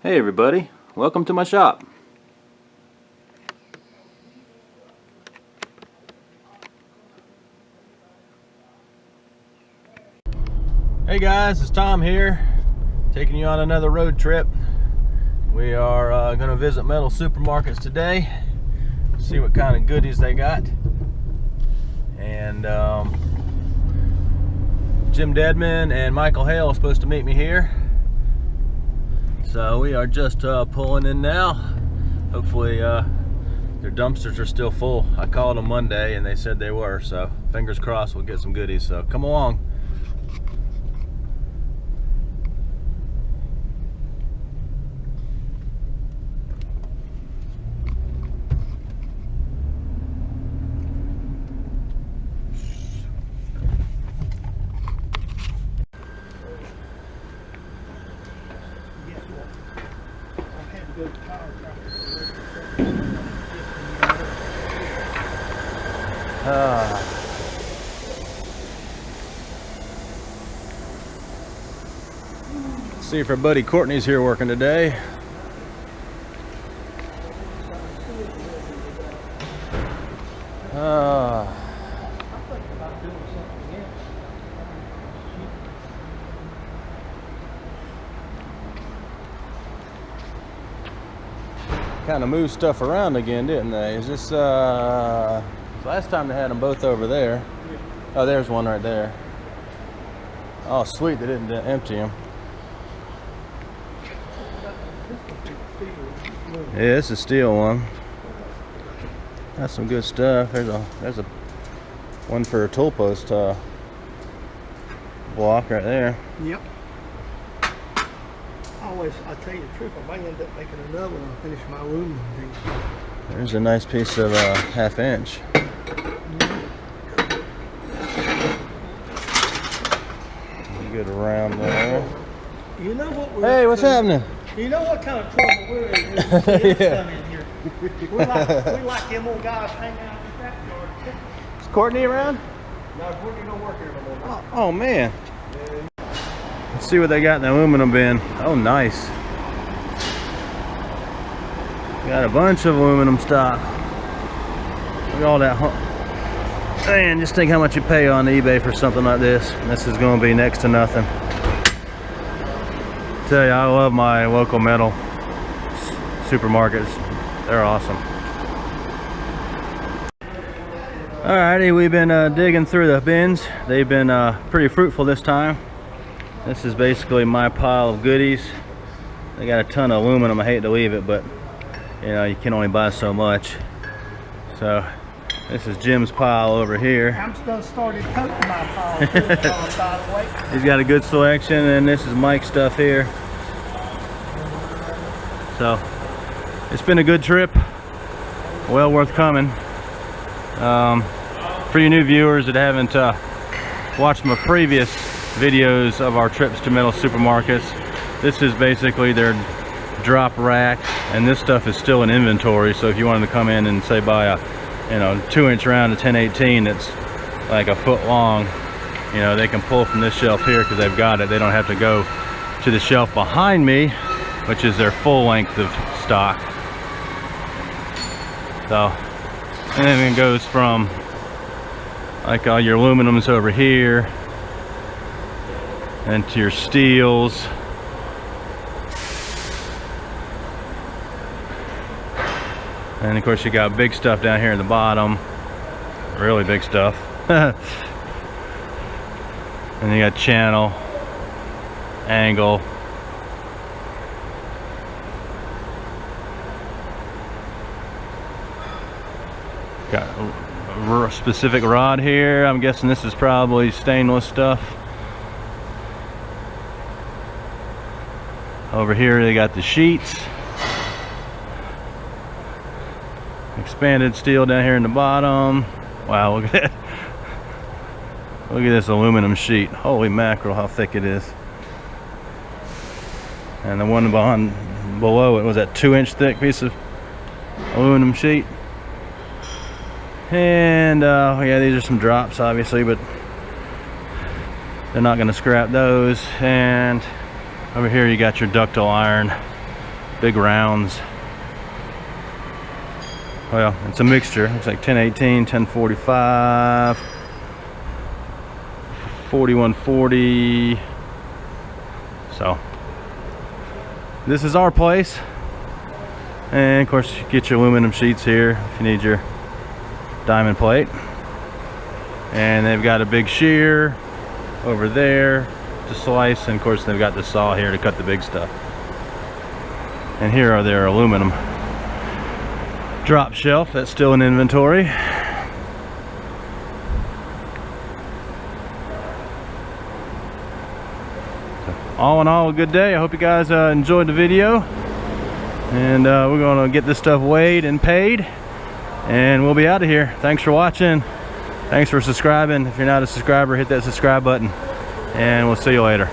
Hey everybody, welcome to my shop. Hey guys, it's Tom here, taking you on another road trip. We are going to visit Metal Supermarkets today, see what kind of goodies they got. And Jim Deadman and Michael Hale are supposed to meet me here. So we are just pulling in now. Hopefully their dumpsters are still full. I called them Monday and they said they were, so fingers crossed we'll get some goodies. So come along. See if our buddy Courtney's here working today. Kind of moved stuff around again, didn't they? Is this last time they had them both over there? Oh, there's one right there. Oh sweet, they didn't empty them. Yeah, it's a steel one. That's some good stuff. There's a one for a tool post block right there. Yep. I tell you the truth, I might end up making another one and finish my aluminum thing. There's a nice piece of 1/2 inch. Good around there. You know what we're Hey, what's happening? You know what kind of trouble we're in when Yeah. come in here. We like them old guys hanging out in the backyard. Is Courtney around? No, Courtney don't work here no more. Oh man. Let's see what they got in the aluminum bin. Oh nice. Got a bunch of aluminum stock. Look at all that. Man, just think how much you pay on eBay for something like this. This is going to be next to nothing. Tell you, I love my local metal supermarkets. They're awesome. Alrighty, we've been digging through the bins. They've been pretty fruitful this time. This is basically my pile of goodies. They got a ton of aluminum. I hate to leave it, but you know, you can only buy so much. So this is Jim's pile over here. I'm still started coating my pile too, by the way. He's got a good selection, and this is Mike's stuff here. So it's been a good trip, well worth coming. For you new viewers that haven't watched my previous videos of our trips to metal supermarkets, this is basically their drop rack, and this stuff is still in inventory. So if you wanted to come in and say buy a 2-inch round of 1018 that's like a foot long, you know, they can pull from this shelf here because they've got it. They don't have to go to the shelf behind me, which is their full length of stock. So, and then it goes from like all your aluminums over here and to your steels. And of course you got big stuff down here in the bottom, really big stuff. And you got channel, angle. Got a specific rod here. I'm guessing this is probably stainless stuff. Over here they got the sheets. Expanded steel down here in the bottom. Wow, look at that. Look at this aluminum sheet. Holy mackerel, how thick it is. And the one below it was that 2-inch thick piece of aluminum sheet. And yeah, these are some drops obviously, but they're not going to scrap those. And over here you got your ductile iron. big rounds. Well, it's a mixture. Looks like 1018, 1045, 4140. So this is our place. And of course, you get your aluminum sheets here if you need your diamond plate. And they've got a big shear over there to slice, and of course they've got the saw here to cut the big stuff. And here are their aluminum drop shelf that's still in inventory. So, all in all, a good day. I hope you guys enjoyed the video, and we're gonna get this stuff weighed and paid, and we'll be out of here. Thanks for watching. Thanks for subscribing. If you're not a subscriber, hit that subscribe button, and we'll see you later.